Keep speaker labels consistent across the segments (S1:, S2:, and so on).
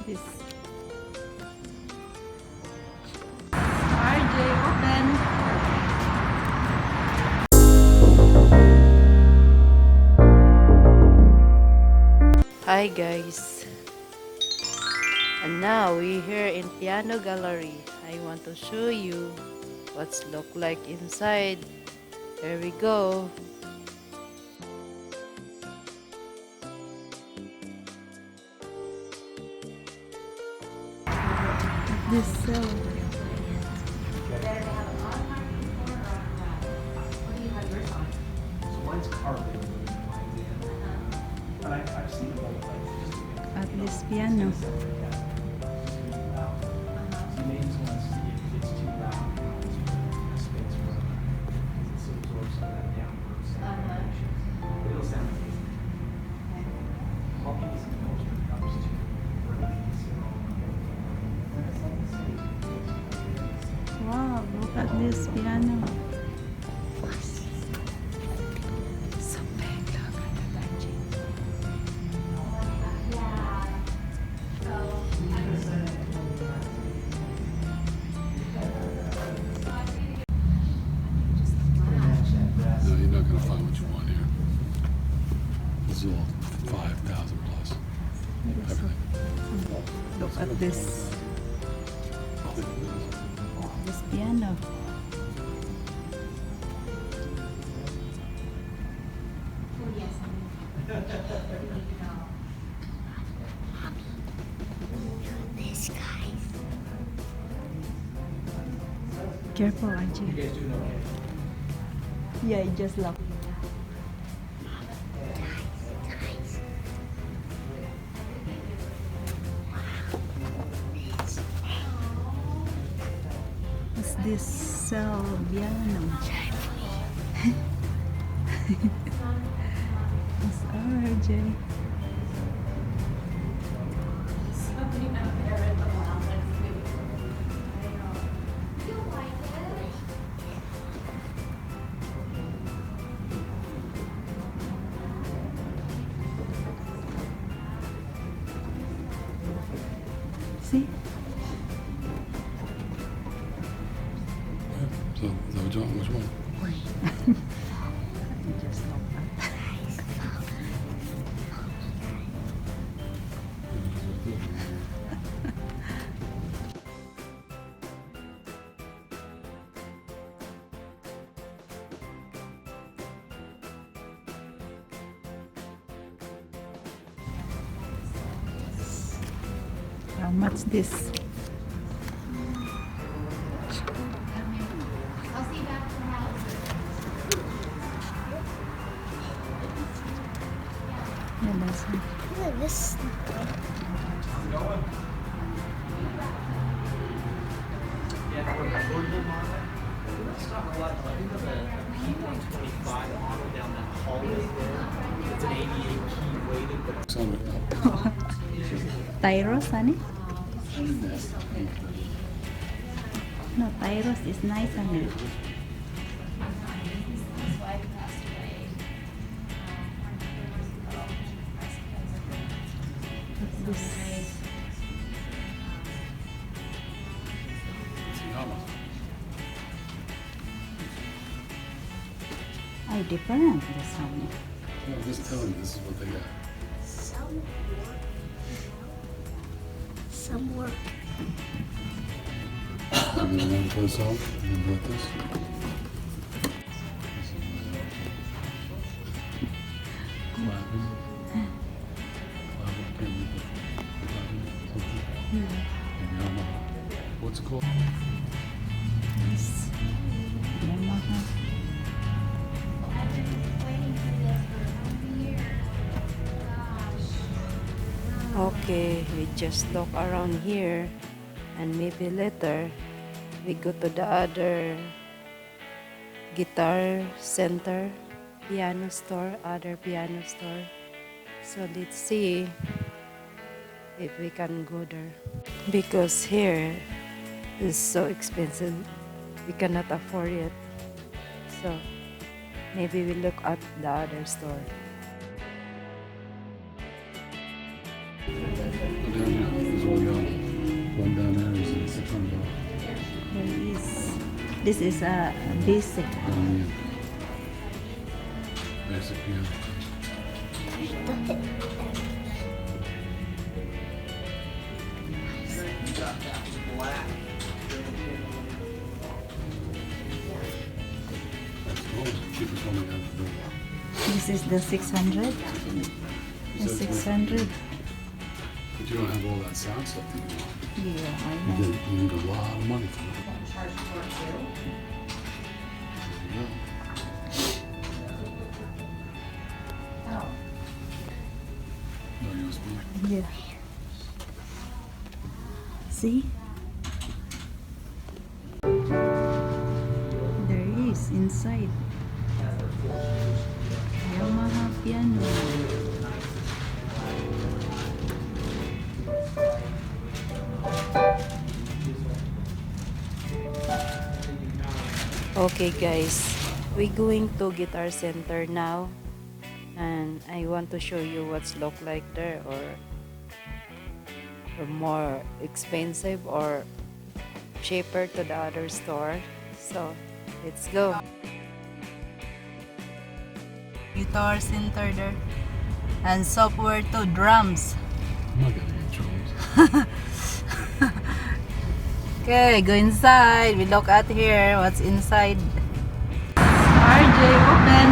S1: this? RJ, open. Hi guys. And now we're here in Piano Gallery. I want to show you what's look like inside. Here we go. This cell.
S2: Mine's carpet, mine's in. But I've seen them both places.
S1: At this piano.
S2: So you may just want to see if it's too loud. Space for it. Because it absorbs some of that downward sound. But it'll sound amazing. I'll give you some culture cups too. For you to sit on.
S1: Wow, look at this piano. So big, look at the touching.
S3: No, you're not gonna find what you want here. This is all 5,000 plus. Everything.
S1: Look at this. This piano. Careful, RJ.
S2: You guys doing okay?
S1: Yeah, it just locked. What's this cell piano? It's RJ. See?
S3: So, is that what you want? Which one?
S1: It just locked up. How much this? Yeah, that's it.
S4: Look at this.
S2: Yeah, for the affordable model, let's talk a lot. I think of a P125 model down that hallway there. It's an 88 key weighted, but
S3: It's on it.
S1: Tyros, honey? No, Tyros is nice, honey. What's this?
S3: It's Yamaha.
S1: Ay, different this honey.
S3: Yeah, I'm just telling you, this is what they got.
S4: Some work.
S3: You know, want to play a song? You brought this? Clapping. Clapping, I can't read that. Clapping, something. Yamaha. What's it called?
S1: Yes. Yamaha. Okay, we just look around here and maybe later we go to the other guitar center, piano store, other piano store. So let's see if we can go there. Because here is so expensive, we cannot afford it. So maybe we look at the other store.
S3: Go down here. There's one one down there is $600.
S4: There is. This is a basic.
S3: Basic piano. Oh, cheapest one we have to do.
S4: This is the 600. The 600.
S3: But you don't have all that sound stuff that you want.
S4: Yeah, I
S3: You,
S4: know.
S3: you need a lot of money for that. Yeah. No USB.
S4: Yeah. See? There is inside. Yamaha piano.
S1: Okay guys, we're going to Guitar Center now, and I want to show you what's look like there, or more expensive or cheaper to the other store. So let's go. Guitar Center there, and software to drums.
S3: I'm not gonna get drums.
S1: Okay, go inside. We look at here. What's inside? RJ, open.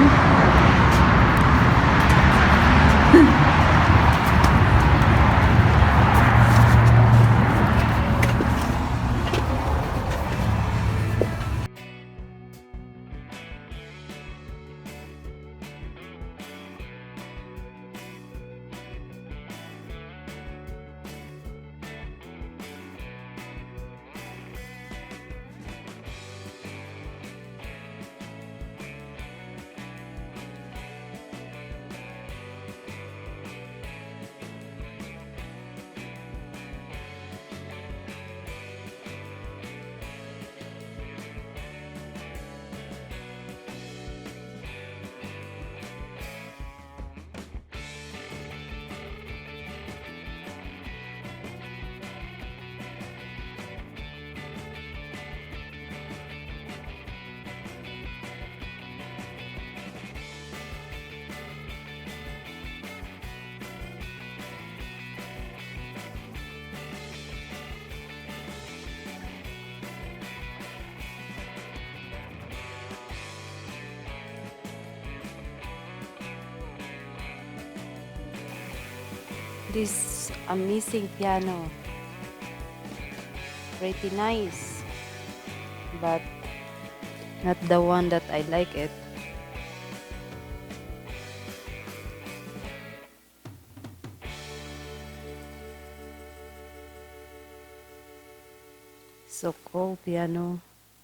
S1: This amazing piano, pretty nice, but not the one that I like it. So cool piano.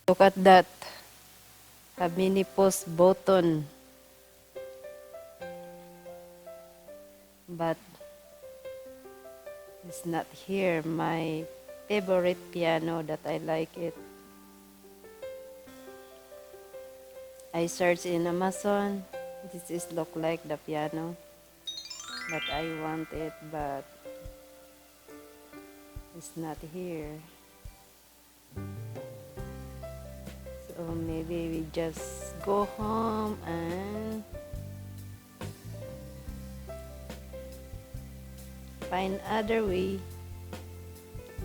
S1: Look at that, a mini pause button, but it's not here. My favorite piano that I like it. I searched in Amazon. This is look like the piano, but I want it, but it's not here. So maybe we just go home and find other way,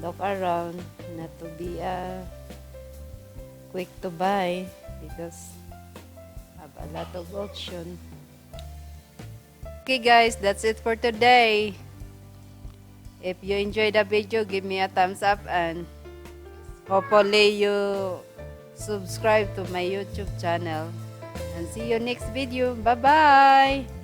S1: look around, not to be quick to buy, because have a lot of option. Okay guys, that's it for today. If you enjoyed the video, give me a thumbs up, and hopefully you subscribe to my YouTube channel, and see you next video. Bye bye.